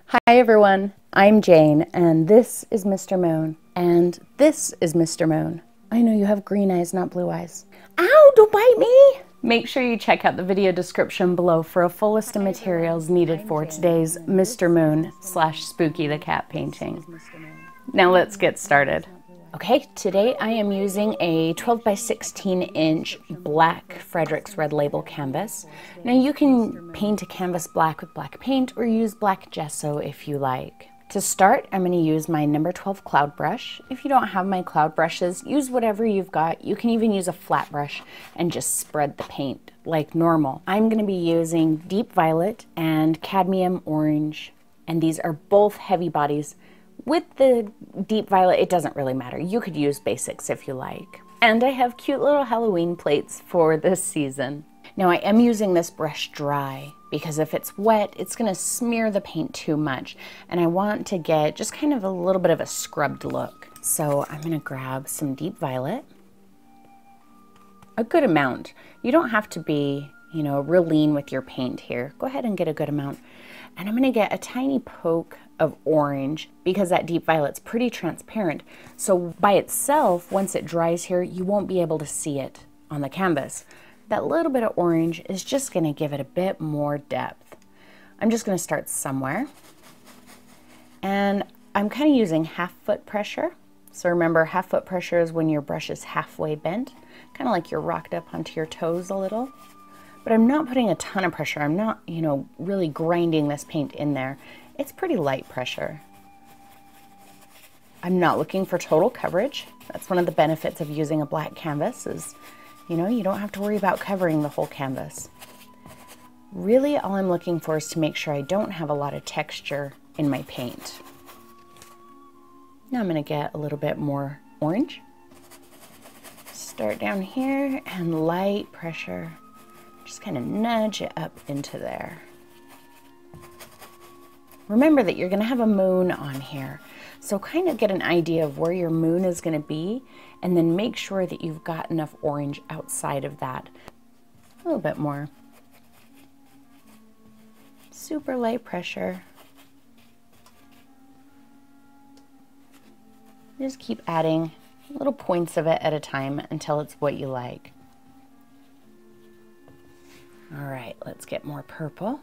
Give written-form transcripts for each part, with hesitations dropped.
Hi everyone, I'm Jane, and this is Mr. Moon, and this is Mr. Moon. I know you have green eyes, not blue eyes. Ow, don't bite me! Make sure you check out the video description below for a full list of materials needed for today's Mr. Moon / Spooky the Cat painting. Now let's get started. Okay, today I am using a 12 by 16 inch black Frederick's Red Label canvas. Now you can paint a canvas black with black paint or use black gesso if you like. To start, I'm going to use my number 12 cloud brush. If you don't have my cloud brushes, use whatever you've got. You can even use a flat brush and just spread the paint like normal. I'm going to be using deep violet and cadmium orange, and these are both heavy bodies. With the deep violet, it doesn't really matter. You could use basics if you like. And I have cute little Halloween plates for this season. Now I am using this brush dry because if it's wet, it's gonna smear the paint too much. And I want to get just kind of a little bit of a scrubbed look. So I'm gonna grab some deep violet. A good amount. You don't have to be, real lean with your paint here. Go ahead and get a good amount. And I'm gonna get a tiny poke of orange because that deep violet's pretty transparent. So by itself, once it dries here, you won't be able to see it on the canvas. That little bit of orange is just gonna give it a bit more depth. I'm just gonna start somewhere. And I'm kind of using half-foot pressure. So remember, half-foot pressure is when your brush is halfway bent, kind of like you're rocked up onto your toes a little. But I'm not putting a ton of pressure. I'm not, really grinding this paint in there. It's pretty light pressure. I'm not looking for total coverage. That's one of the benefits of using a black canvas is, you don't have to worry about covering the whole canvas. Really, all I'm looking for is to make sure I don't have a lot of texture in my paint. Now I'm gonna get a little bit more orange. Start down here and light pressure. Just kind of nudge it up into there. Remember that you're going to have a moon on here, so kind of get an idea of where your moon is going to be, and then make sure that you've got enough orange outside of that. A little bit more. Super light pressure. Just keep adding little points of it at a time until it's what you like. All right, let's get more purple.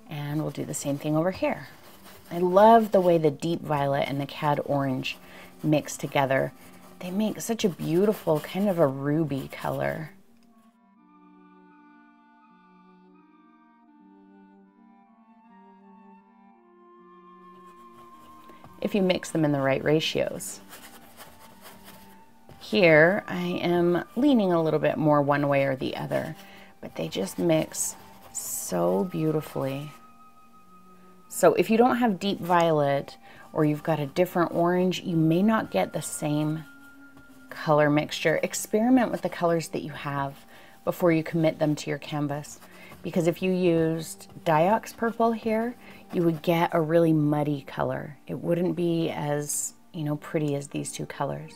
And we'll do the same thing over here. I love the way the deep violet and the cad orange mix together. They make such a beautiful kind of a ruby color. If you mix them in the right ratios. Here, I am leaning a little bit more one way or the other, but they just mix so beautifully. So if you don't have deep violet or you've got a different orange, you may not get the same color mixture. Experiment with the colors that you have before you commit them to your canvas. Because if you used Diox purple here, you would get a really muddy color. It wouldn't be as, pretty as these two colors.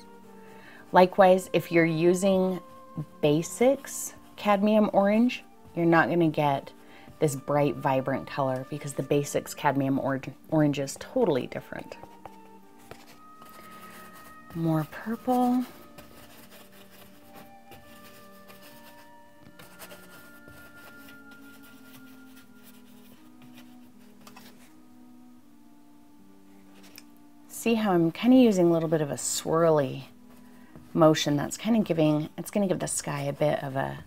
Likewise, if you're using basics cadmium orange, you're not going to get this bright, vibrant color because the basics cadmium orange is totally different. More purple. See how I'm kind of using a little bit of a swirly motion. That's kind of giving, it's going to give the sky a bit of a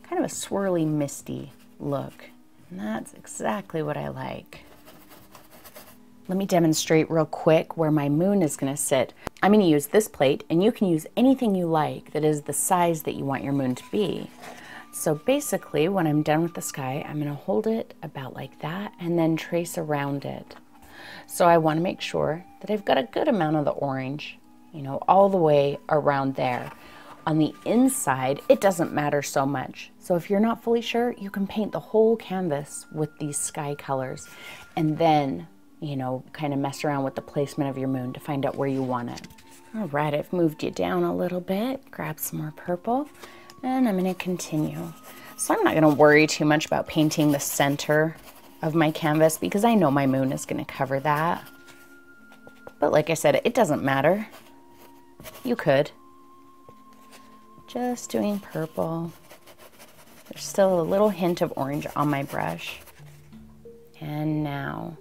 kind of a swirly, misty look. And that's exactly what I like. Let me demonstrate real quick where my moon is going to sit. I'm going to use this plate, and you can use anything you like that is the size that you want your moon to be. So basically, when I'm done with the sky, I'm going to hold it about like that and then trace around it. So I want to make sure that I've got a good amount of the orange, all the way around there. On the inside, it doesn't matter so much. So if you're not fully sure, you can paint the whole canvas with these sky colors and then, kind of mess around with the placement of your moon to find out where you want it. All right, I've moved you down a little bit. Grab some more purple and I'm going to continue. So I'm not going to worry too much about painting the center of my canvas because I know my moon is going to cover that. But like I said, it doesn't matter. You could. Just doing purple. There's still a little hint of orange on my brush. And now,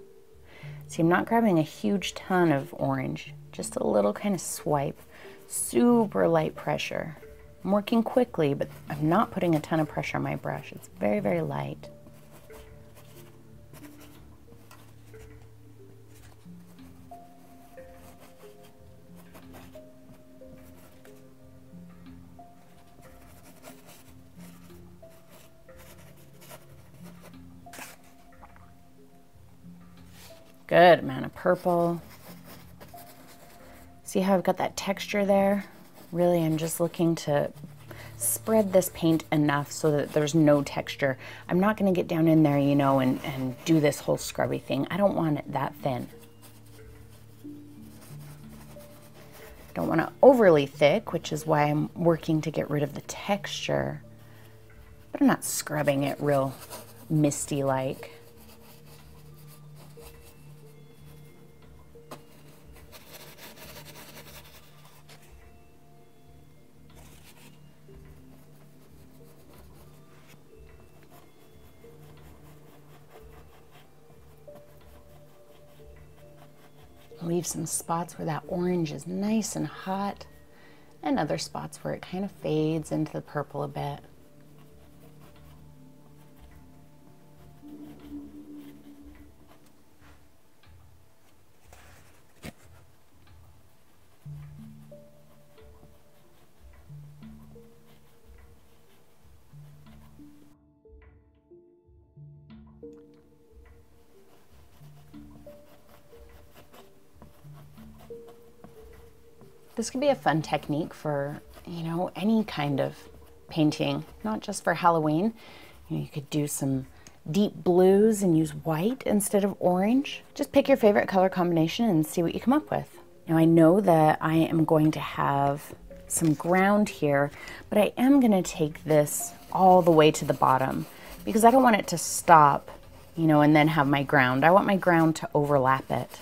see, I'm not grabbing a huge ton of orange, just a little kind of swipe, super light pressure. I'm working quickly, but I'm not putting a ton of pressure on my brush. It's very, very light. Good amount of purple. See how I've got that texture there? Really, I'm just looking to spread this paint enough so that there's no texture. I'm not going to get down in there, you know, and do this whole scrubby thing. I don't want it that thin. Don't want it overly thick, which is why I'm working to get rid of the texture. But I'm not scrubbing it real misty-like. Leave some spots where that orange is nice and hot, and other spots where it kind of fades into the purple a bit. This could be a fun technique for, you know, any kind of painting, not just for Halloween. You know, you could do some deep blues and use white instead of orange. Just pick your favorite color combination and see what you come up with. Now I know that I am going to have some ground here, but I am going to take this all the way to the bottom because I don't want it to stop, you know, and then have my ground. I want my ground to overlap it.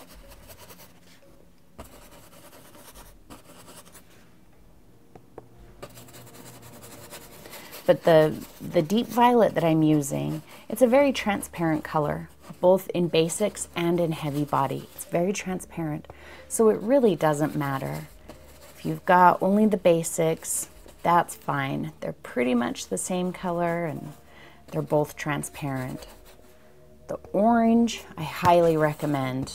But the deep violet that I'm using, it's a very transparent color, both in basics and in heavy body. It's very transparent, so it really doesn't matter. If you've got only the basics, that's fine. They're pretty much the same color and they're both transparent. The orange, I highly recommend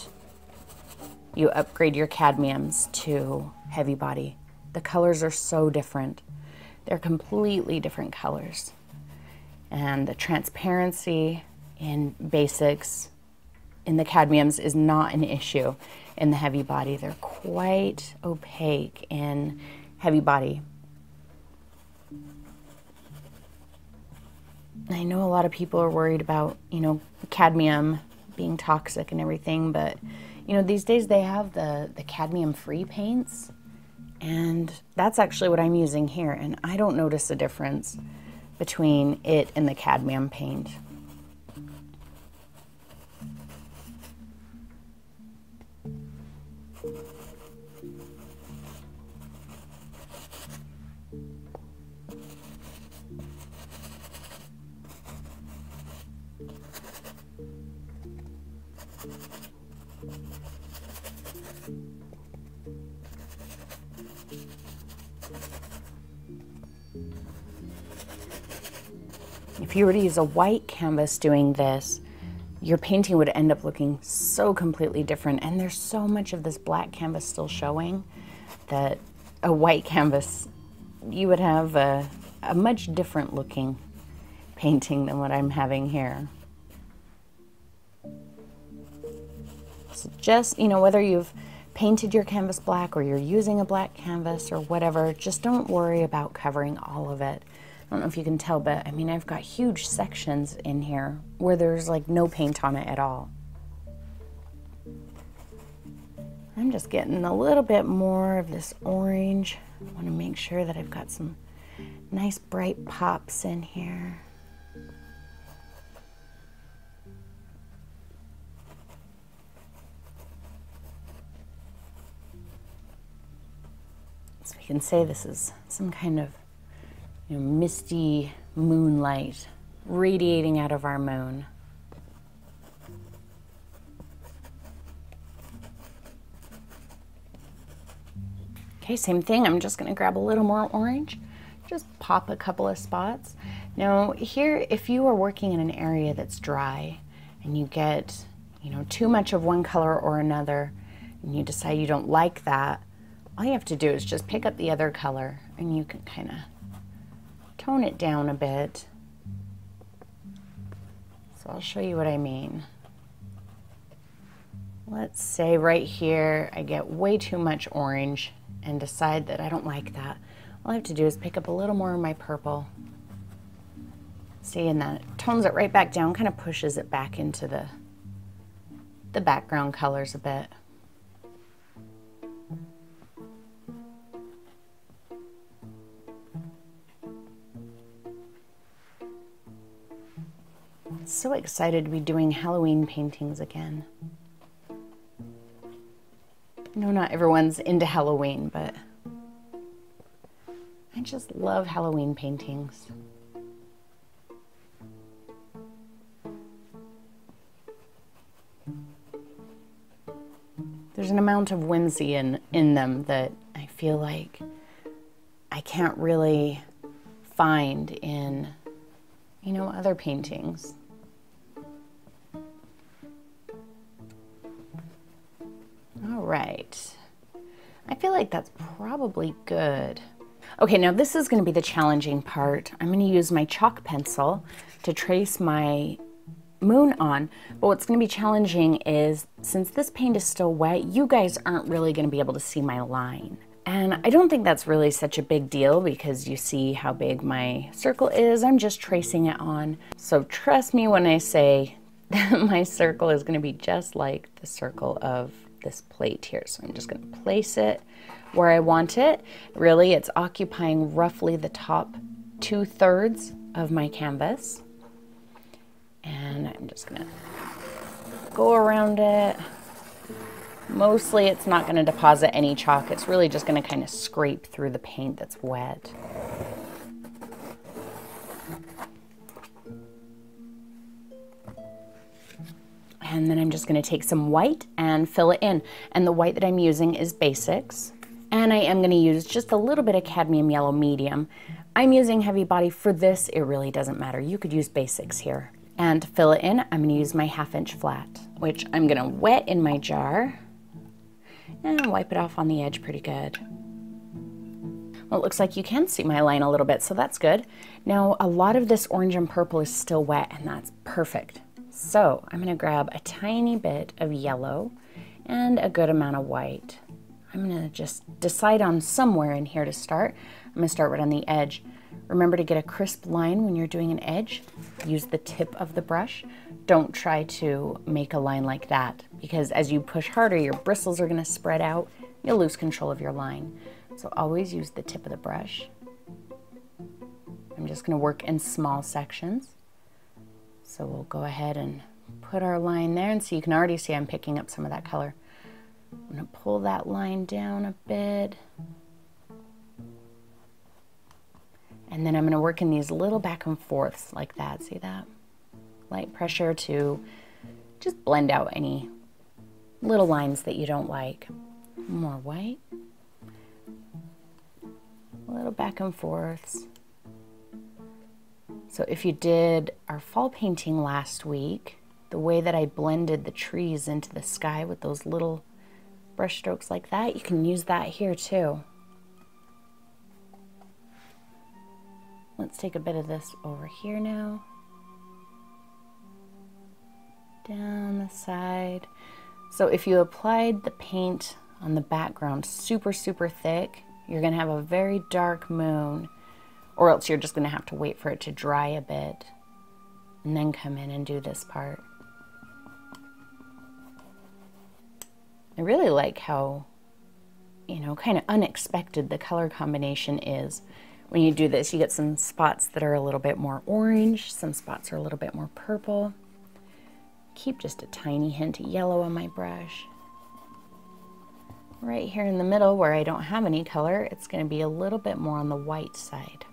you upgrade your cadmiums to heavy body. The colors are so different. They're completely different colors. And the transparency in basics in the cadmiums is not an issue in the heavy body. They're quite opaque in heavy body. I know a lot of people are worried about, you know, cadmium being toxic and everything, but, you know, these days they have the cadmium-free paints. And that's actually what I'm using here, and I don't notice a difference between it and the cadmium paint. If you were to use a white canvas doing this, your painting would end up looking so completely different. And there's so much of this black canvas still showing that a white canvas, you would have a much different looking painting than what I'm having here. So just, you know, whether you've painted your canvas black or you're using a black canvas or whatever, just don't worry about covering all of it. I don't know if you can tell, but I mean, I've got huge sections in here where there's like no paint on it at all. I'm just getting a little bit more of this orange. I want to make sure that I've got some nice bright pops in here. So we can say this is some kind of, you know, misty moonlight radiating out of our moon. Okay, same thing. I'm just going to grab a little more orange, just pop a couple of spots. Now here, if you are working in an area that's dry and you get, you know, too much of one color or another, and you decide you don't like that, all you have to do is just pick up the other color and you can kind of tone it down a bit. So I'll show you what I mean. Let's say right here I get way too much orange and decide that I don't like that. All I have to do is pick up a little more of my purple. See, and that tones it right back down, kind of pushes it back into the background colors a bit. So excited to be doing Halloween paintings again. I know not everyone's into Halloween, but I just love Halloween paintings. There's an amount of whimsy in them that I feel like I can't really find in, you know, other paintings. All right, I feel like that's probably good. Okay, now this is going to be the challenging part. I'm going to use my chalk pencil to trace my moon on, but what's going to be challenging is, since this paint is still wet, you guys aren't really going to be able to see my line. And I don't think that's really such a big deal because you see how big my circle is. I'm just tracing it on. So trust me when I say that my circle is going to be just like the circle of this plate here. So I'm just going to place it where I want it. Really, it's occupying roughly the top 2/3 of my canvas. And I'm just going to go around it. Mostly it's not going to deposit any chalk. It's really just going to kind of scrape through the paint that's wet. And then I'm just going to take some white and fill it in. And the white that I'm using is Basics. And I am going to use just a little bit of cadmium yellow medium. I'm using heavy body. For this, it really doesn't matter. You could use Basics here. And to fill it in, I'm going to use my 1/2 inch flat, which I'm going to wet in my jar and wipe it off on the edge pretty good. Well, it looks like you can see my line a little bit, so that's good. Now, a lot of this orange and purple is still wet, and that's perfect. So I'm going to grab a tiny bit of yellow and a good amount of white. I'm going to just decide on somewhere in here to start. I'm going to start right on the edge. Remember to get a crisp line when you're doing an edge. Use the tip of the brush. Don't try to make a line like that, because as you push harder, your bristles are going to spread out. You'll lose control of your line. So always use the tip of the brush. I'm just going to work in small sections. So we'll go ahead and put our line there, and so you can already see I'm picking up some of that color. I'm going to pull that line down a bit. And then I'm going to work in these little back and forths like that. See that? Light pressure to just blend out any little lines that you don't like. More white. A little back and forths. So if you did our fall painting last week, the way that I blended the trees into the sky with those little brush strokes like that, you can use that here too. Let's take a bit of this over here now. Down the side. So if you applied the paint on the background super, super thick, you're going to have a very dark moon, or else you're just going to have to wait for it to dry a bit and then come in and do this part. I really like how, you know, kind of unexpected the color combination is. When you do this, you get some spots that are a little bit more orange, some spots are a little bit more purple. Keep just a tiny hint of yellow on my brush. Right here in the middle where I don't have any color, it's going to be a little bit more on the white side.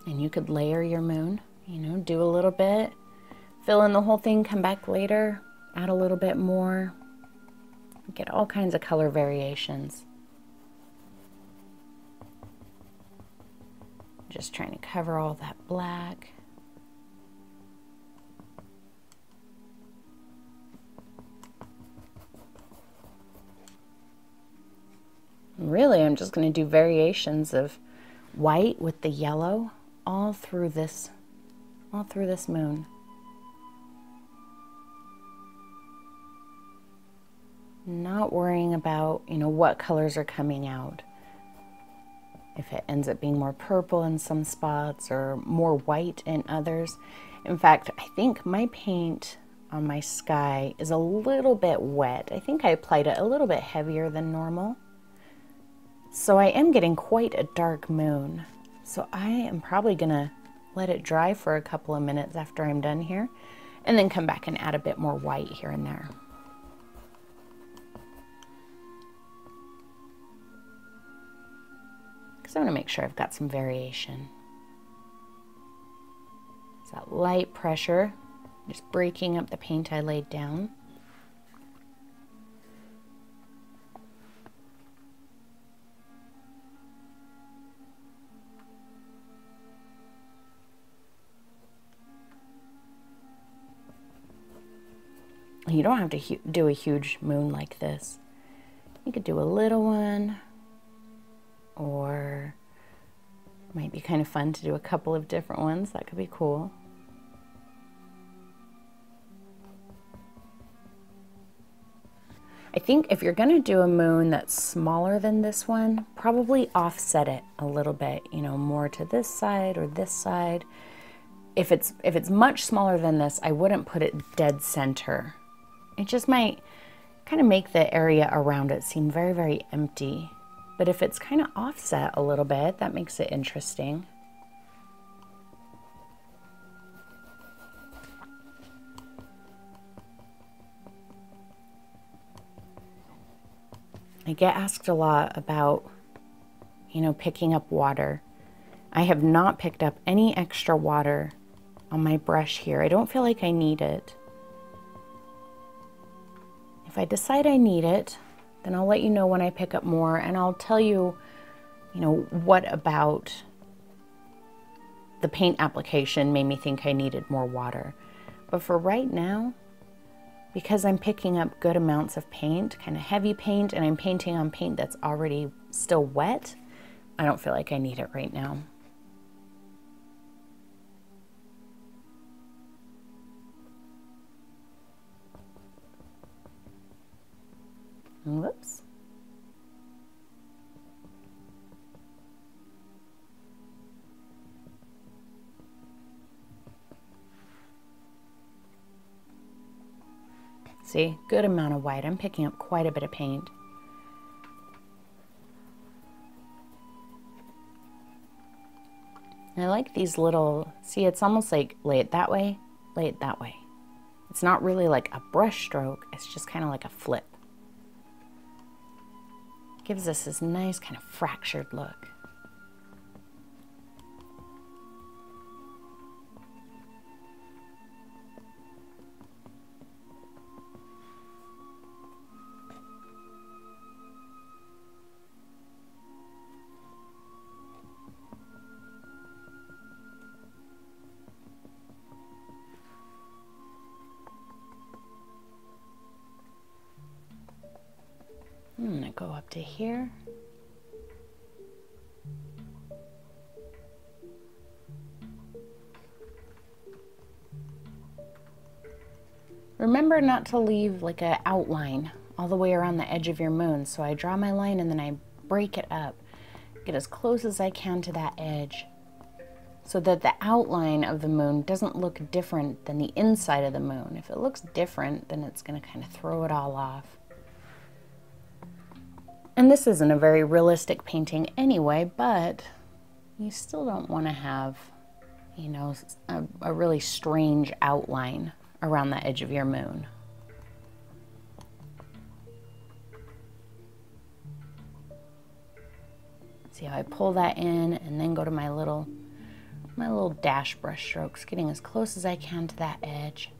And you could layer your moon, you know, do a little bit, fill in the whole thing, come back later, add a little bit more. Get all kinds of color variations. Just trying to cover all that black. Really, I'm just going to do variations of white with the yellow all through this moon. Not worrying about, you know, what colors are coming out. If it ends up being more purple in some spots or more white in others. In fact, I think my paint on my sky is a little bit wet. I think I applied it a little bit heavier than normal. So I am getting quite a dark moon. So I am probably gonna let it dry for a couple of minutes after I'm done here, and then come back and add a bit more white here and there. Because I want to make sure I've got some variation. It's that light pressure, just breaking up the paint I laid down. You don't have to do a huge moon like this. You could do a little one, or it might be kind of fun to do a couple of different ones. That could be cool. I think if you're going to do a moon that's smaller than this one, probably offset it a little bit, you know, more to this side or this side. If it's much smaller than this, I wouldn't put it dead center. It just might kind of make the area around it seem very, very empty. But if it's kind of offset a little bit, that makes it interesting. I get asked a lot about, you know, picking up water. I have not picked up any extra water on my brush here. I don't feel like I need it. If I decide I need it, then I'll let you know when I pick up more, and I'll tell you, you know, what about the paint application made me think I needed more water. But for right now, because I'm picking up good amounts of paint, kind of heavy paint, and I'm painting on paint that's already still wet, I don't feel like I need it right now. Whoops. See, good amount of white. I'm picking up quite a bit of paint. And I like these little, see, it's almost like lay it that way, lay it that way. It's not really like a brush stroke, it's just kind of like a flip. Gives us this nice kind of fractured look. I'm going to go up to here. Remember not to leave like an outline all the way around the edge of your moon. So I draw my line and then I break it up, get as close as I can to that edge, so that the outline of the moon doesn't look different than the inside of the moon. If it looks different, then it's going to kind of throw it all off. And this isn't a very realistic painting anyway, but you still don't want to have, you know, a really strange outline around the edge of your moon. See how I pull that in and then go to my little dash brush strokes, getting as close as I can to that edge.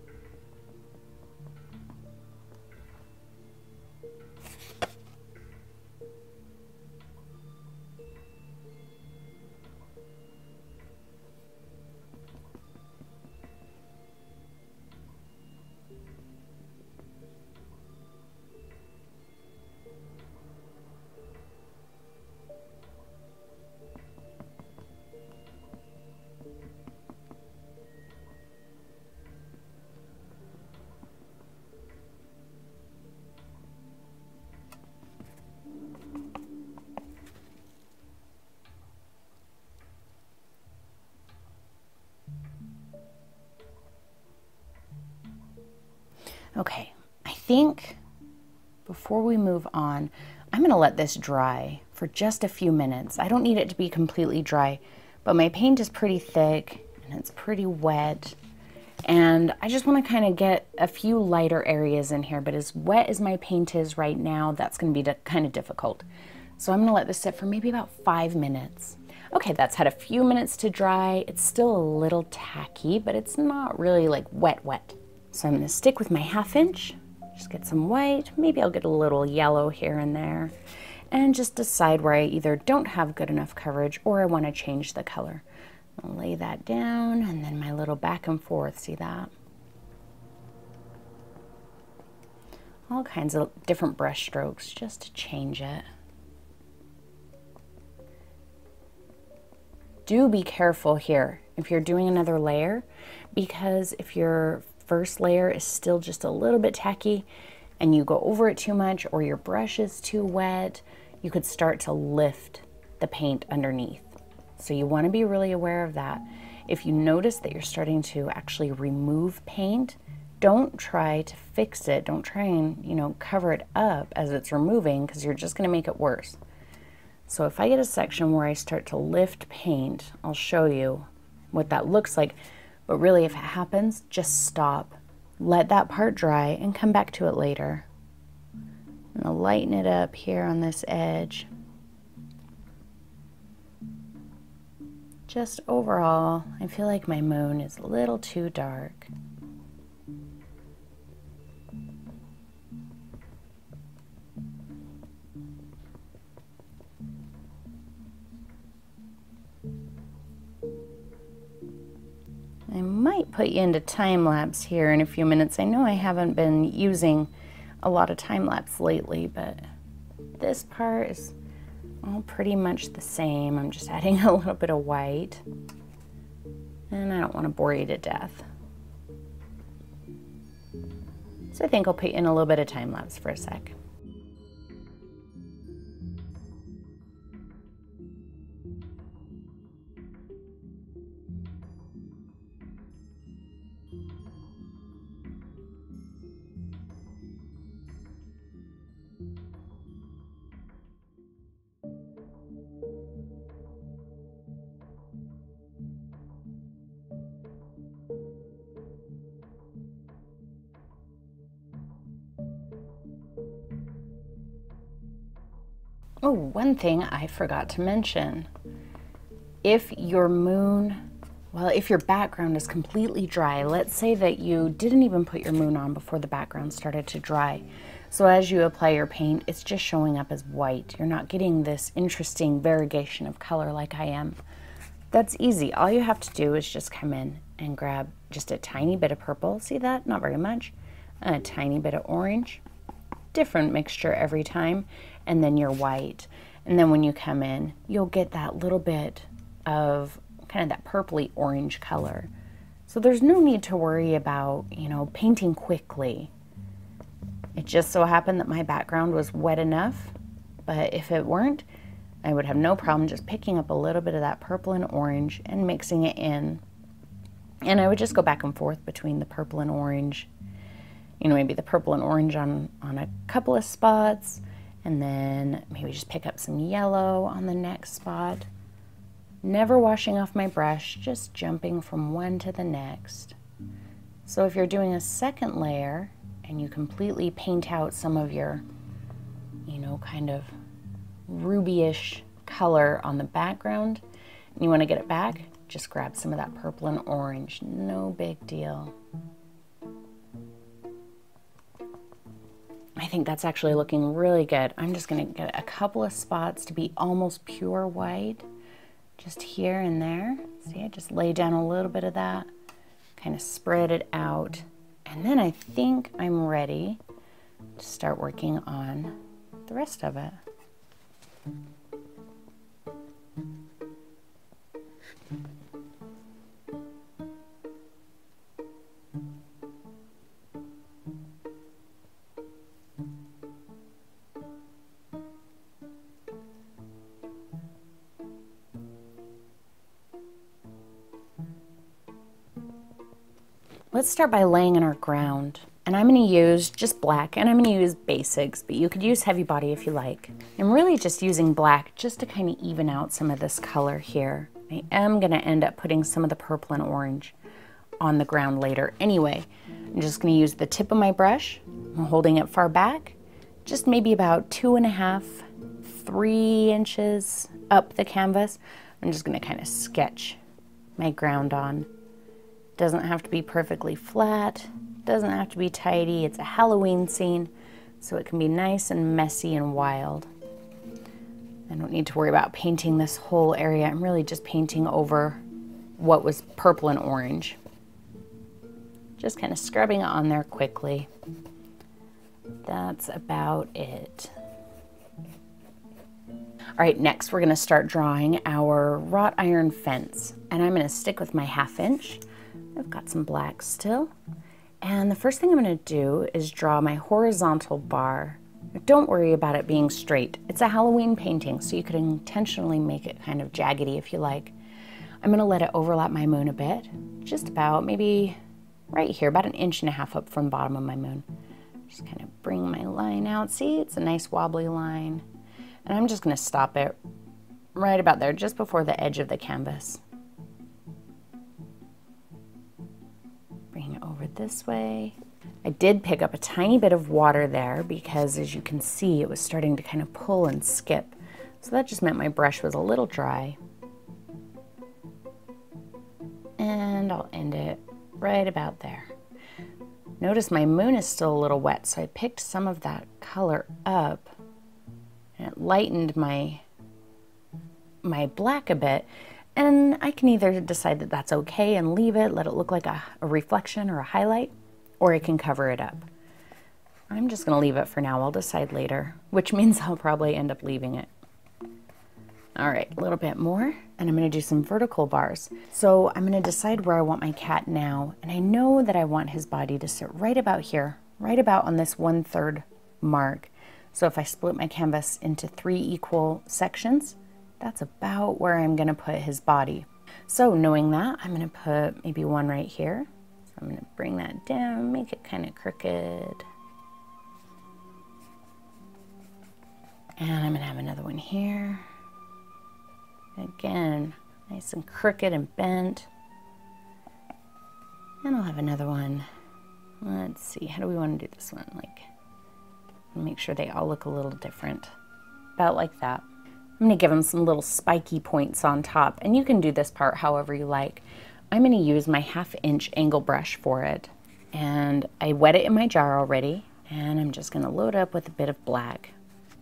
Okay, I think before we move on, I'm going to let this dry for just a few minutes. I don't need it to be completely dry, but my paint is pretty thick and it's pretty wet. And I just want to kind of get a few lighter areas in here, but as wet as my paint is right now, that's going to be kind of difficult. So I'm going to let this sit for maybe about 5 minutes. Okay, that's had a few minutes to dry. It's still a little tacky, but it's not really like wet. So I'm going to stick with my 1/2 inch, just get some white, maybe I'll get a little yellow here and there, and just decide where I either don't have good enough coverage or I want to change the color. I'll lay that down, and then my little back and forth, see that? All kinds of different brush strokes just to change it. Do be careful here if you're doing another layer, because if your first layer is still just a little bit tacky and you go over it too much or your brush is too wet, you could start to lift the paint underneath. So you want to be really aware of that. If you notice that you're starting to actually remove paint, don't try to fix it. Don't try and, you know, cover it up as it's removing, because you're just going to make it worse. So if I get a section where I start to lift paint, I'll show you what that looks like. But really, if it happens, just stop. Let that part dry and come back to it later. I'm going to lighten it up here on this edge. Just overall, I feel like my moon is a little too dark. I might put you into time lapse here in a few minutes. I know I haven't been using a lot of time lapse lately, but this part is all pretty much the same. I'm just adding a little bit of white, and I don't want to bore you to death. So I think I'll put you in a little bit of time lapse for a sec. Oh, one thing I forgot to mention. If your moon, well, if your background is completely dry, let's say that you didn't even put your moon on before the background started to dry. So as you apply your paint, it's just showing up as white. You're not getting this interesting variegation of color like I am. That's easy. All you have to do is just come in and grab just a tiny bit of purple. See that? Not very much. A tiny bit of orange. Different mixture every time. And then your white. And then when you come in, you'll get that little bit of kind of that purpley orange color. So there's no need to worry about, you know, painting quickly. It just so happened that my background was wet enough, but if it weren't, I would have no problem just picking up a little bit of that purple and orange and mixing it in. And I would just go back and forth between the purple and orange. You know, maybe the purple and orange on a couple of spots, and then maybe just pick up some yellow on the next spot. Never washing off my brush, just jumping from one to the next. So if you're doing a second layer and you completely paint out some of your, you know, kind of rubyish color on the background, and you want to get it back, just grab some of that purple and orange. No big deal. I think that's actually looking really good. I'm just going to get a couple of spots to be almost pure white, just here and there. See, I just lay down a little bit of that, kind of spread it out, and then I think I'm ready to start working on the rest of it. Let's start by laying in our ground. And I'm going to use just black, and I'm going to use basics, but you could use heavy body if you like. I'm really just using black just to kind of even out some of this color here. I am going to end up putting some of the purple and orange on the ground later anyway. I'm just going to use the tip of my brush. I'm holding it far back, just maybe about 2.5, 3 inches up the canvas. I'm just going to kind of sketch my ground on. Doesn't have to be perfectly flat, doesn't have to be tidy. It's a Halloween scene, so it can be nice and messy and wild. I don't need to worry about painting this whole area. I'm really just painting over what was purple and orange. Just kind of scrubbing it on there quickly. That's about it. All right, next we're going to start drawing our wrought iron fence, and I'm going to stick with my 1/2 inch. I've got some black still. And the first thing I'm going to do is draw my horizontal bar. Don't worry about it being straight. It's a Halloween painting, so you could intentionally make it kind of jaggedy if you like. I'm going to let it overlap my moon a bit, just about maybe right here, about 1.5 inches up from the bottom of my moon. Just kind of bring my line out. See, it's a nice wobbly line. And I'm just going to stop it right about there, just before the edge of the canvas. Bring it over this way. I did pick up a tiny bit of water there because, as you can see, it was starting to kind of pull and skip. So that just meant my brush was a little dry. And I'll end it right about there. Notice my moon is still a little wet, so I picked some of that color up and it lightened my black a bit. And I can either decide that that's okay and leave it, let it look like a reflection or a highlight, or I can cover it up. I'm just going to leave it for now. I'll decide later, which means I'll probably end up leaving it. All right, a little bit more, and I'm going to do some vertical bars. So I'm going to decide where I want my cat now, and I know that I want his body to sit right about here, right about on this 1/3 mark. So if I split my canvas into 3 equal sections, that's about where I'm going to put his body. So knowing that, I'm going to put maybe one right here. So I'm going to bring that down, make it kind of crooked. And I'm going to have another one here. Again, nice and crooked and bent. And I'll have another one. Let's see, how do we want to do this one? Like, make sure they all look a little different. About like that. I'm going to give them some little spiky points on top, and you can do this part however you like. I'm going to use my 1/2 inch angle brush for it, and I wet it in my jar already, and I'm just going to load up with a bit of black.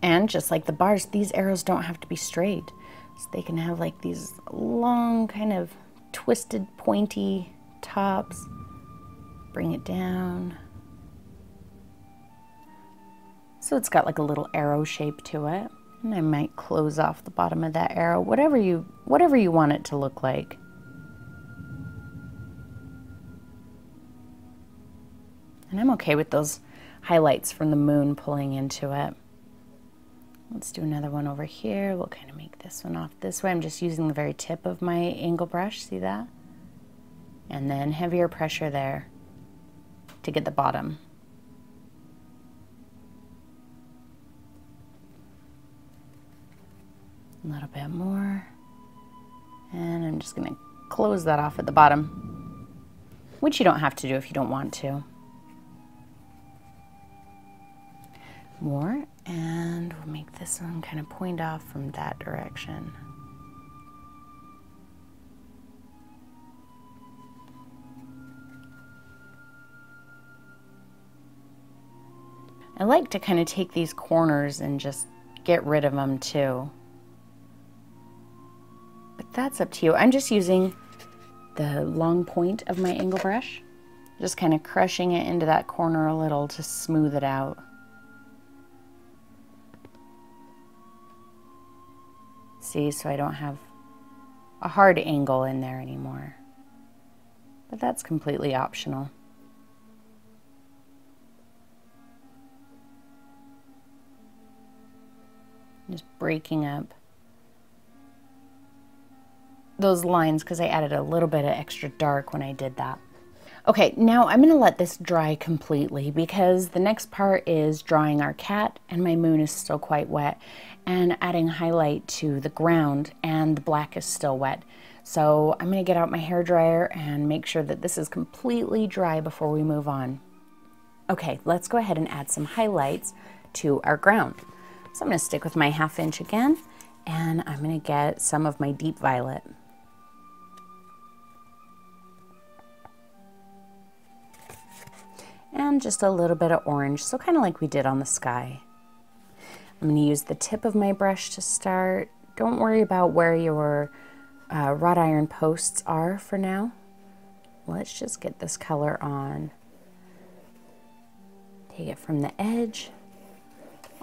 And just like the bars, these arrows don't have to be straight, so they can have like these long kind of twisted pointy tops. Bring it down. So it's got like a little arrow shape to it. And I might close off the bottom of that arrow, whatever you want it to look like. And I'm okay with those highlights from the moon pulling into it. Let's do another one over here. We'll kind of make this one off this way. I'm just using the very tip of my angle brush, see that? And then heavier pressure there to get the bottom. A little bit more, and I'm just going to close that off at the bottom. which you don't have to do if you don't want to. More, and we'll make this one kind of point off from that direction. I like to kind of take these corners and just get rid of them too. But that's up to you. I'm just using the long point of my angle brush, just kind of crushing it into that corner a little to smooth it out. See, so I don't have a hard angle in there anymore. But that's completely optional. Just breaking up those lines because I added a little bit of extra dark when I did that. Okay, now I'm going to let this dry completely because the next part is drawing our cat, and my moon is still quite wet, and adding highlight to the ground, and the black is still wet. So I'm going to get out my hairdryer and make sure that this is completely dry before we move on. Okay, let's go ahead and add some highlights to our ground. So I'm going to stick with my 1/2 inch again, and I'm going to get some of my deep violet. And just a little bit of orange, so kind of like we did on the sky. I'm going to use the tip of my brush to start. Don't worry about where your wrought iron posts are for now. Let's just get this color on. Take it from the edge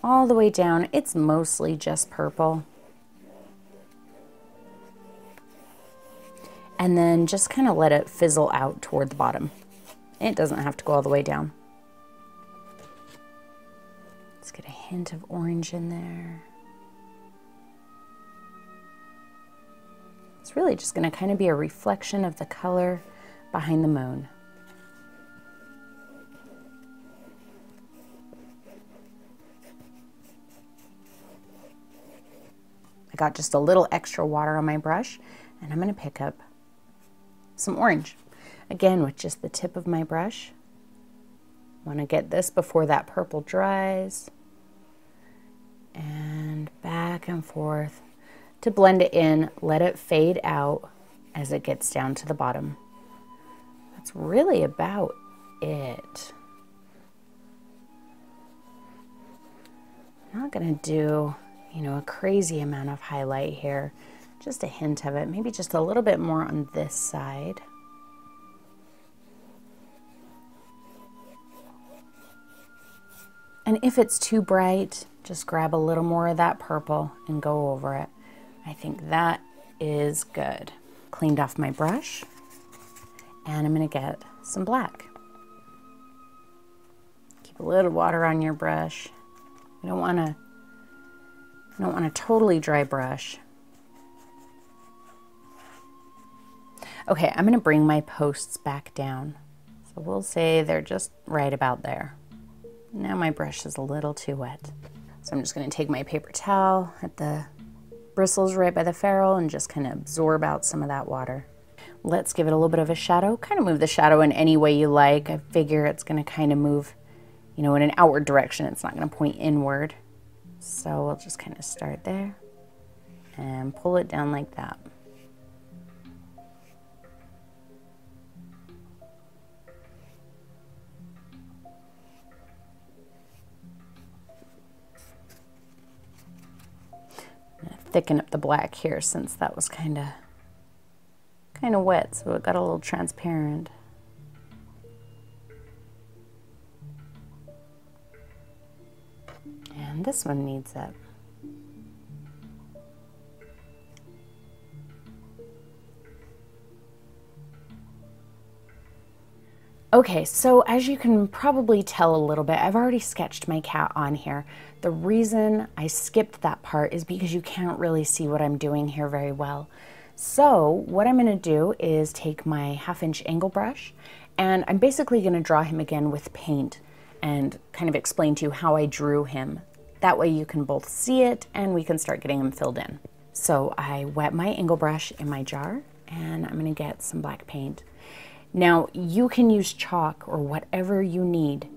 all the way down. It's mostly just purple. And then just kind of let it fizzle out toward the bottom. It doesn't have to go all the way down. Let's get a hint of orange in there. It's really just going to kind of be a reflection of the color behind the moon. I got just a little extra water on my brush, and I'm going to pick up some orange. Again, with just the tip of my brush. Want to get this before that purple dries. And back and forth to blend it in. Let it fade out as it gets down to the bottom. That's really about it. I'm not going to do, you know, a crazy amount of highlight here. Just a hint of it. Maybe just a little bit more on this side. And if it's too bright, just grab a little more of that purple and go over it. I think that is good. Cleaned off my brush, and I'm going to get some black. Keep a little water on your brush. You don't want a totally dry brush. Okay, I'm going to bring my posts back down. So we'll say they're just right about there. Now my brush is a little too wet. So I'm just going to take my paper towel at the bristles right by the ferrule and just kind of absorb out some of that water. Let's give it a little bit of a shadow. Kind of move the shadow in any way you like. I figure it's going to kind of move, you know, in an outward direction. It's not going to point inward. So we'll just kind of start there and pull it down like that. Thicken up the black here since that was kind of wet, so it got a little transparent. And this one needs it. Okay, so as you can probably tell a little bit, I've already sketched my cat on here. The reason I skipped that part is because you can't really see what I'm doing here very well. So what I'm going to do is take my 1/2 inch angle brush, and I'm basically going to draw him again with paint and kind of explain to you how I drew him. That way you can both see it and we can start getting him filled in. So I wet my angle brush in my jar, and I'm going to get some black paint. Now, you can use chalk or whatever you need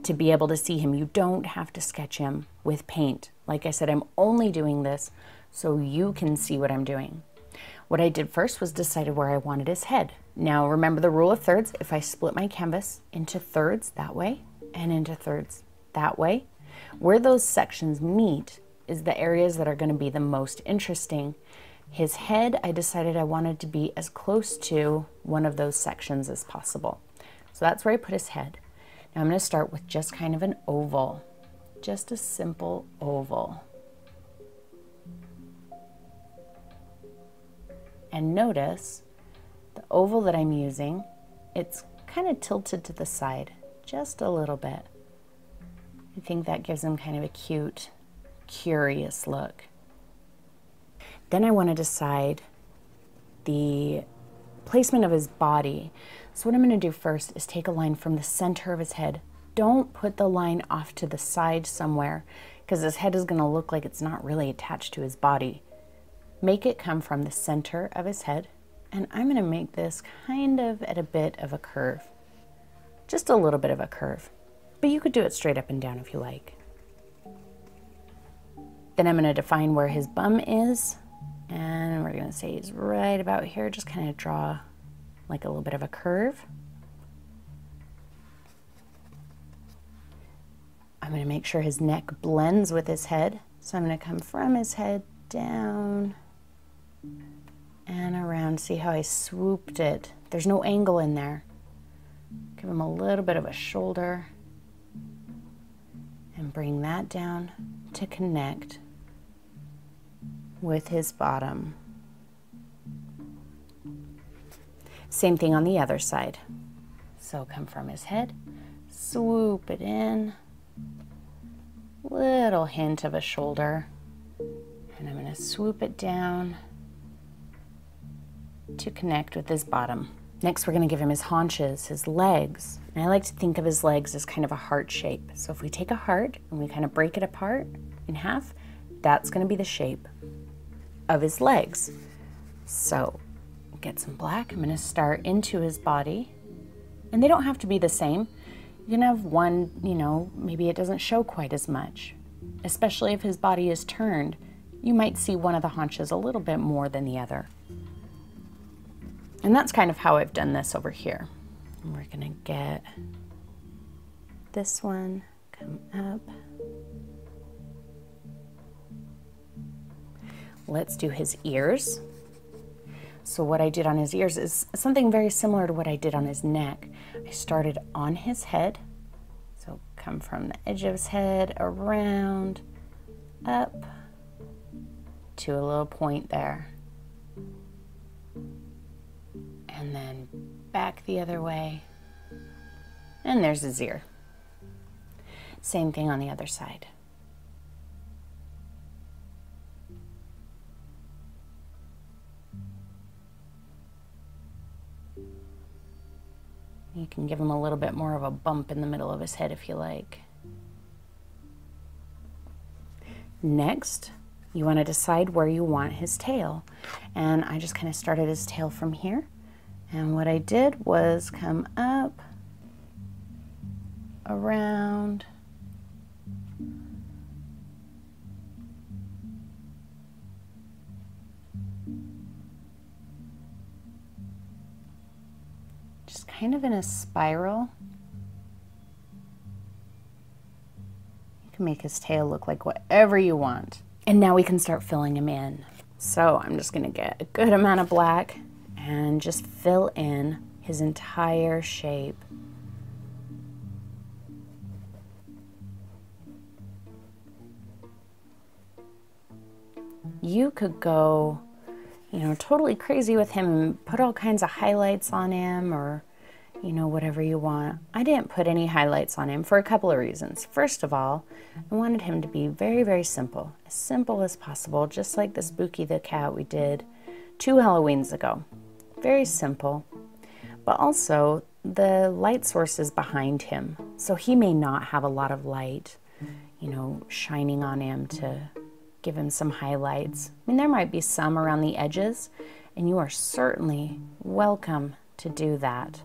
to be able to see him. You don't have to sketch him with paint. Like I said, I'm only doing this so you can see what I'm doing. What I did first was decided where I wanted his head. Now, remember the rule of thirds. If I split my canvas into thirds that way and into thirds that way, where those sections meet is the areas that are going to be the most interesting. His head, I decided I wanted to be as close to one of those sections as possible. So that's where I put his head. Now I'm going to start with just kind of an oval, just a simple oval. And notice the oval that I'm using, it's kind of tilted to the side, just a little bit. I think that gives him kind of a cute, curious look. Then I want to decide the placement of his body. So what I'm going to do first is take a line from the center of his head. Don't put the line off to the side somewhere, because his head is going to look like it's not really attached to his body. Make it come from the center of his head, and I'm going to make this kind of at a bit of a curve. Just a little bit of a curve, but you could do it straight up and down if you like. Then I'm going to define where his bum is, and we're going to say he's right about here. Just kind of draw like a little bit of a curve. I'm going to make sure his neck blends with his head. So I'm going to come from his head down and around. See how I swooped it? There's no angle in there. Give him a little bit of a shoulder and bring that down to connect with his bottom. Same thing on the other side. So come from his head, swoop it in, little hint of a shoulder, and I'm going to swoop it down to connect with his bottom. Next, we're going to give him his haunches, his legs. And I like to think of his legs as kind of a heart shape. So if we take a heart and we kind of break it apart in half, that's going to be the shape of his legs. So get some black. I'm going to start into his body, and they don't have to be the same. You can have one, maybe it doesn't show quite as much, especially if his body is turned. You might see one of the haunches a little bit more than the other. And that's kind of how I've done this over here. And we're going to get this one, come up. Let's do his ears. So what I did on his ears is something very similar to what I did on his neck. I started on his head. So come from the edge of his head, around, up, to a little point there. And then back the other way. And there's his ear. Same thing on the other side. You can give him a little bit more of a bump in the middle of his head if you like. Next, you want to decide where you want his tail. And I just kind of started his tail from here. And what I did was come up, around, just kind of in a spiral. You can make his tail look like whatever you want. And now we can start filling him in. So I'm just gonna get a good amount of black and just fill in his entire shape. You could go, totally crazy with him and put all kinds of highlights on him, or, whatever you want. I didn't put any highlights on him for a couple of reasons. First of all, I wanted him to be very, very simple as possible, just like the Spooky the Cat we did 2 Halloweens ago. Very simple, but also the light source is behind him. So he may not have a lot of light, shining on him to give him some highlights. I mean, there might be some around the edges, and you are certainly welcome to do that.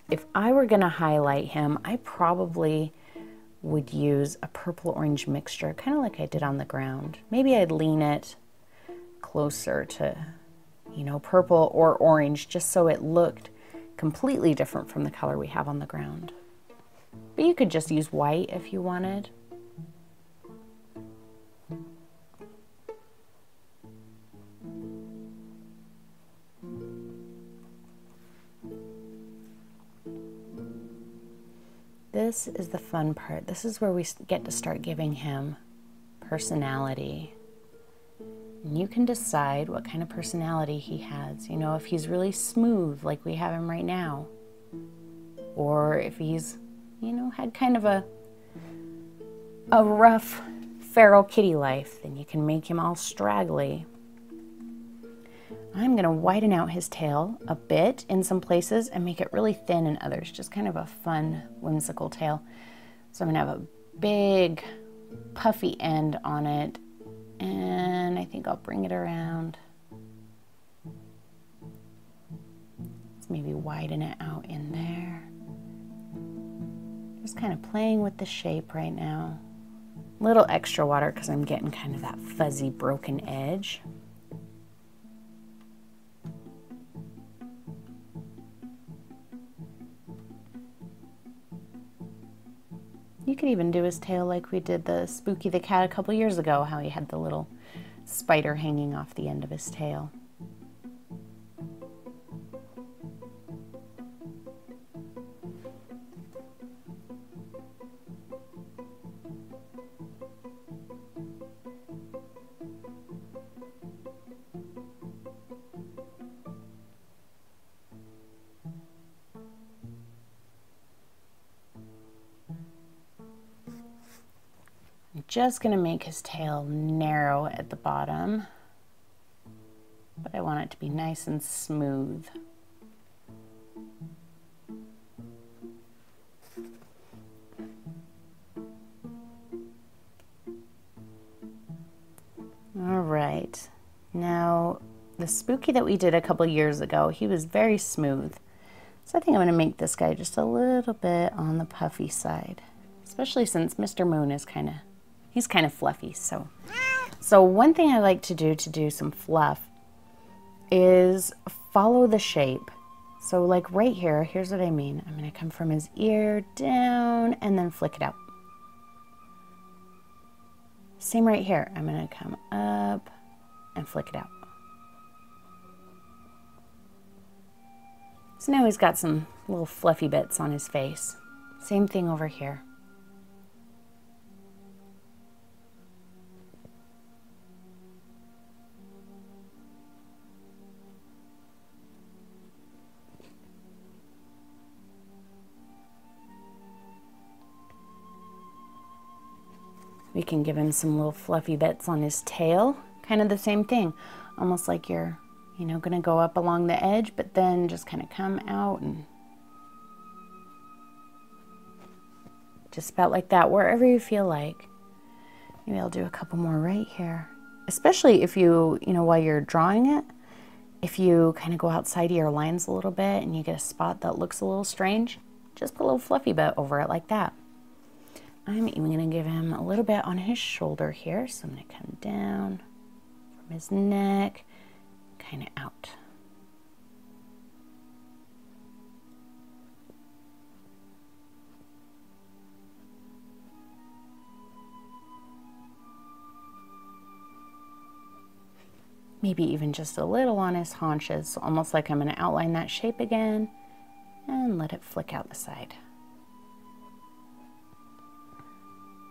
If I were gonna highlight him, I probably would use a purple-orange mixture, kind of like I did on the ground. Maybe I'd lean it closer to, you know, purple or orange, just so it looked completely different from the color we have on the ground. But you could just use white if you wanted. This is the fun part. This is where we get to start giving him personality. And you can decide what kind of personality he has. You know, if he's really smooth like we have him right now, or if he's, you know, had kind of a rough feral kitty life, then you can make him all straggly. I'm gonna widen out his tail a bit in some places and make it really thin in others, just kind of a fun, whimsical tail. So I'm gonna have a big, puffy end on it, and I think I'll bring it around. Let's maybe widen it out in there. Just kind of playing with the shape right now. A little extra water because I'm getting kind of that fuzzy, broken edge. You could even do his tail like we did the Spooky the Cat a couple years ago, how he had the little spider hanging off the end of his tail. I'm just going to make his tail narrow at the bottom, but I want it to be nice and smooth. All right, now the Spooky that we did a couple years ago, he was very smooth. So I think I'm going to make this guy just a little bit on the puffy side, especially since Mr. Moon is he's kind of fluffy. So one thing I like to do some fluff is follow the shape. So like right here, here's what I mean. I'm going to come from his ear down and then flick it out. Same right here. I'm going to come up and flick it out. So now he's got some little fluffy bits on his face. Same thing over here. We can give him some little fluffy bits on his tail. Kind of the same thing. Almost like you're, you know, going to go up along the edge, but then just kind of come out and just about like that, wherever you feel like. Maybe I'll do a couple more right here. Especially if you know, while you're drawing it, if you kind of go outside of your lines a little bit and you get a spot that looks a little strange, just put a little fluffy bit over it like that. I'm even going to give him a little bit on his shoulder here. So I'm going to come down from his neck, kind of out. Maybe even just a little on his haunches, so almost like I'm going to outline that shape again and let it flick out the side.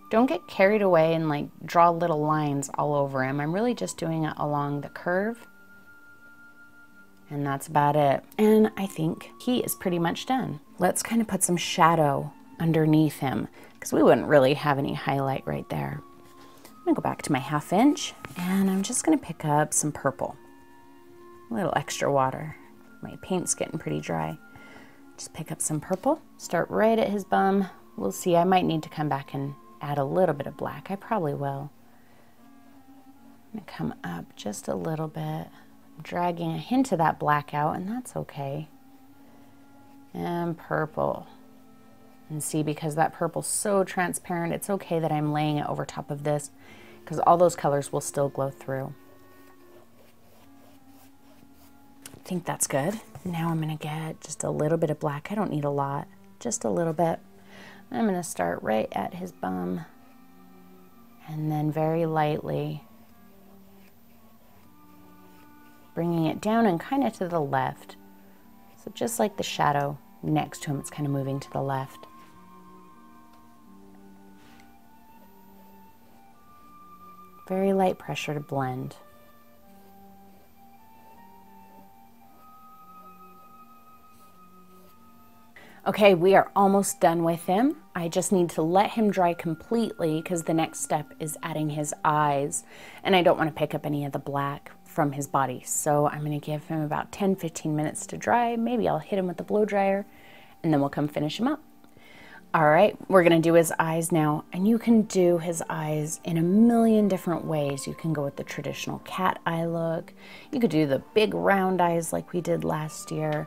Don't get carried away and like draw little lines all over him. I'm really just doing it along the curve. And that's about it. And I think he is pretty much done. Let's kind of put some shadow underneath him because we wouldn't really have any highlight right there. I'm gonna go back to my 1/2 inch and I'm just gonna pick up some purple. A little extra water. My paint's getting pretty dry. Just pick up some purple, start right at his bum. We'll see, I might need to come back and add a little bit of black. I probably will. I'm gonna come up just a little bit. I'm dragging a hint of that black out, and that's okay. And purple. And see, because that purple's so transparent, it's okay that I'm laying it over top of this because all those colors will still glow through. I think that's good. Now I'm gonna get just a little bit of black. I don't need a lot, just a little bit. I'm gonna start right at his bum and then very lightly bringing it down and kind of to the left. So just like the shadow next to him, it's kind of moving to the left. Very light pressure to blend. Okay, we are almost done with him. I just need to let him dry completely because the next step is adding his eyes, and I don't want to pick up any of the black from his body. So I'm going to give him about 10-15 minutes to dry. Maybe I'll hit him with the blow dryer and then we'll come finish him up. All right, we're gonna do his eyes now, and you can do his eyes in a million different ways. You can go with the traditional cat eye look. You could do the big round eyes like we did last year.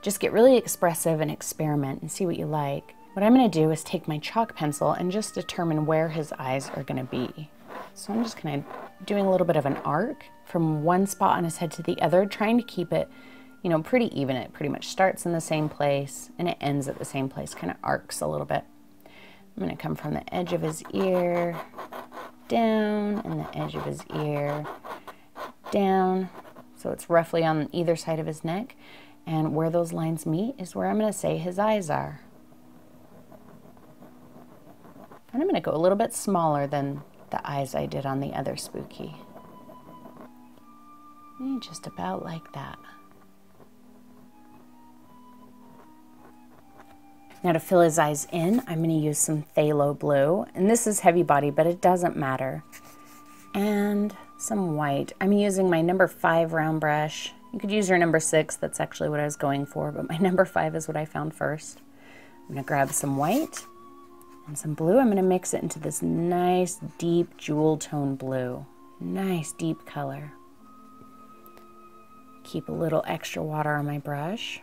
Just get really expressive and experiment and see what you like. What I'm gonna do is take my chalk pencil and just determine where his eyes are gonna be. So I'm just kind of doing a little bit of an arc from one spot on his head to the other, trying to keep it, you know, pretty even. It pretty much starts in the same place and it ends at the same place, kind of arcs a little bit. I'm going to come from the edge of his ear down and the edge of his ear down. So it's roughly on either side of his neck. And where those lines meet is where I'm going to say his eyes are. And I'm going to go a little bit smaller than the eyes I did on the other spooky. Just about like that. Now to fill his eyes in, I'm going to use some phthalo blue, and this is heavy body, but it doesn't matter. And some white. I'm using my number 5 round brush. You could use your number 6, that's actually what I was going for, but my number 5 is what I found first. I'm going to grab some white and some blue. I'm going to mix it into this nice deep jewel tone blue. Nice deep color. Keep a little extra water on my brush.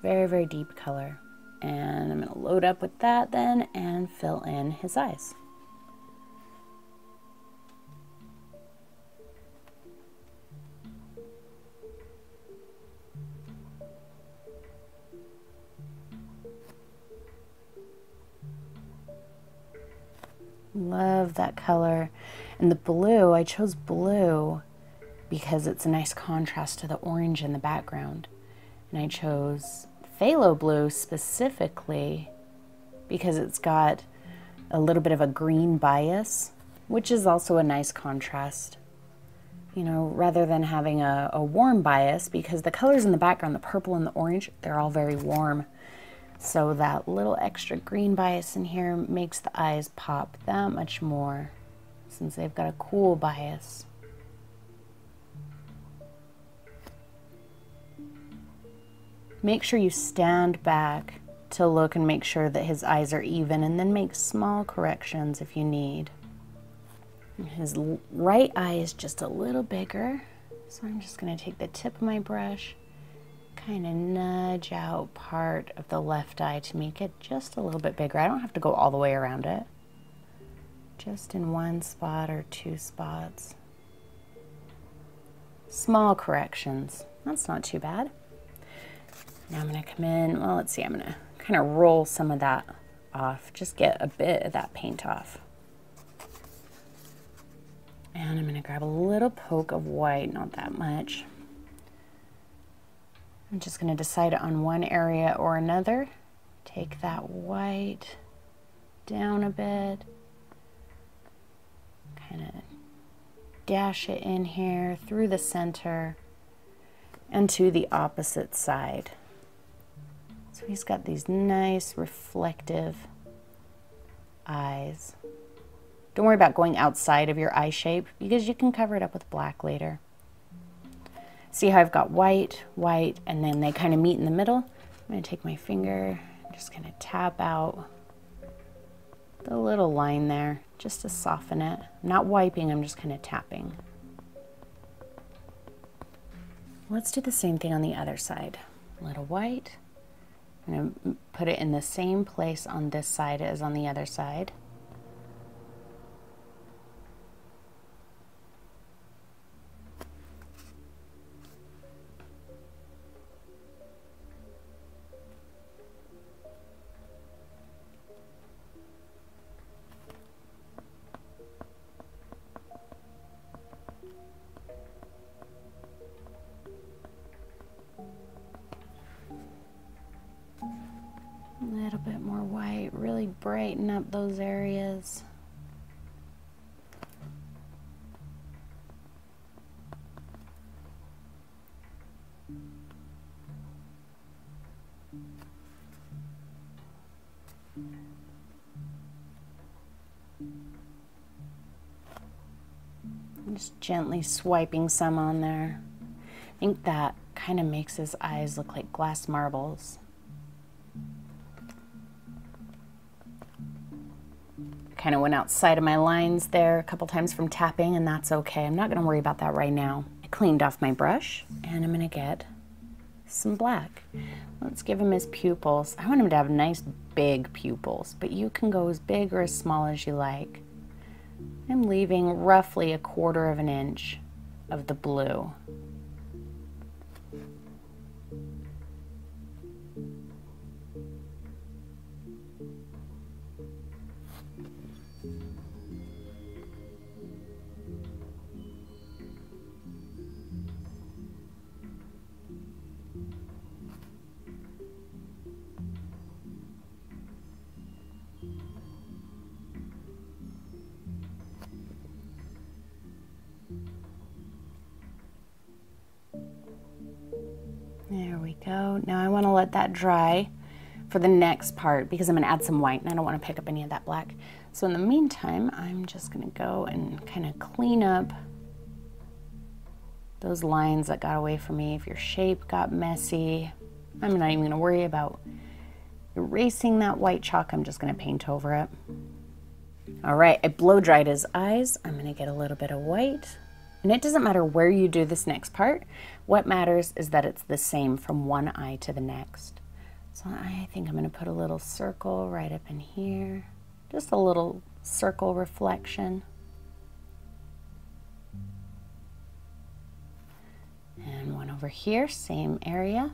Very, very deep color. And I'm going to load up with that then and fill in his eyes. Love that color. And the blue, I chose blue because it's a nice contrast to the orange in the background. And I chose phthalo blue specifically because it's got a little bit of a green bias, which is also a nice contrast. You know, rather than having a warm bias, because the colors in the background, the purple and the orange, they're all very warm. So that little extra green bias in here makes the eyes pop that much more since they've got a cool bias. Make sure you stand back to look and make sure that his eyes are even, and then make small corrections if you need. His right eye is just a little bigger, so I'm just going to take the tip of my brush, kind of nudge out part of the left eye to make it just a little bit bigger. I don't have to go all the way around it, just in one spot or 2 spots. Small corrections, that's not too bad. Now I'm going to come in, well, let's see, I'm going to kind of roll some of that off, just get a bit of that paint off. And I'm going to grab a little poke of white, not that much. I'm just going to decide on one area or another. Take that white down a bit, kind of dash it in here through the center and to the opposite side. So he's got these nice reflective eyes. Don't worry about going outside of your eye shape because you can cover it up with black later. See how I've got white, white, and then they kind of meet in the middle? I'm going to take my finger and just kind of tap out the little line there just to soften it. I'm not wiping, I'm just kind of tapping. Let's do the same thing on the other side. A little white. I'm going to put it in the same place on this side as on the other side. A little bit more white, really brighten up those areas. I'm just gently swiping some on there. I think that kind of makes his eyes look like glass marbles. Kind of went outside of my lines there a couple times from tapping, and that's okay. I'm not going to worry about that right now. I cleaned off my brush, and I'm going to get some black. Let's give him his pupils. I want him to have nice big pupils, but you can go as big or as small as you like. I'm leaving roughly 1/4 of an inch of the blue. There we go. Now I want to let that dry for the next part because I'm going to add some white and I don't want to pick up any of that black. So in the meantime, I'm just going to go and kind of clean up those lines that got away from me. If your shape got messy, I'm not even going to worry about erasing that white chalk. I'm just going to paint over it. All right, I blow dried his eyes. I'm going to get a little bit of white. And it doesn't matter where you do this next part. What matters is that it's the same from one eye to the next. So I think I'm going to put a little circle right up in here. Just a little circle reflection. And one over here, same area.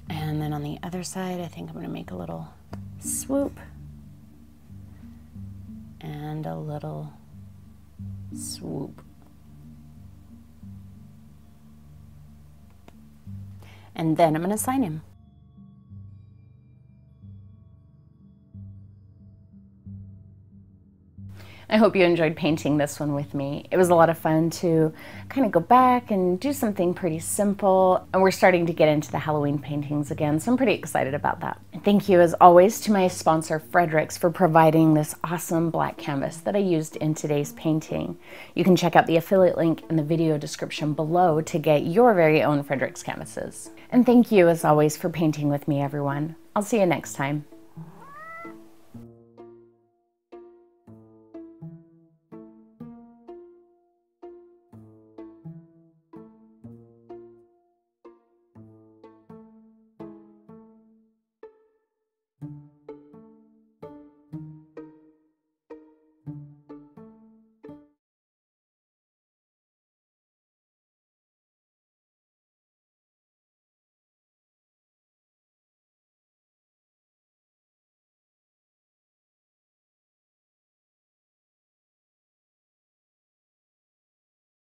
And then on the other side, I think I'm going to make a little swoop and a little swoop. And then I'm going to sign him. I hope you enjoyed painting this one with me. It was a lot of fun to kind of go back and do something pretty simple. And we're starting to get into the Halloween paintings again, so I'm pretty excited about that. And thank you, as always, to my sponsor, Fredericks, for providing this awesome black canvas that I used in today's painting. You can check out the affiliate link in the video description below to get your very own Fredericks canvases. And thank you, as always, for painting with me, everyone. I'll see you next time.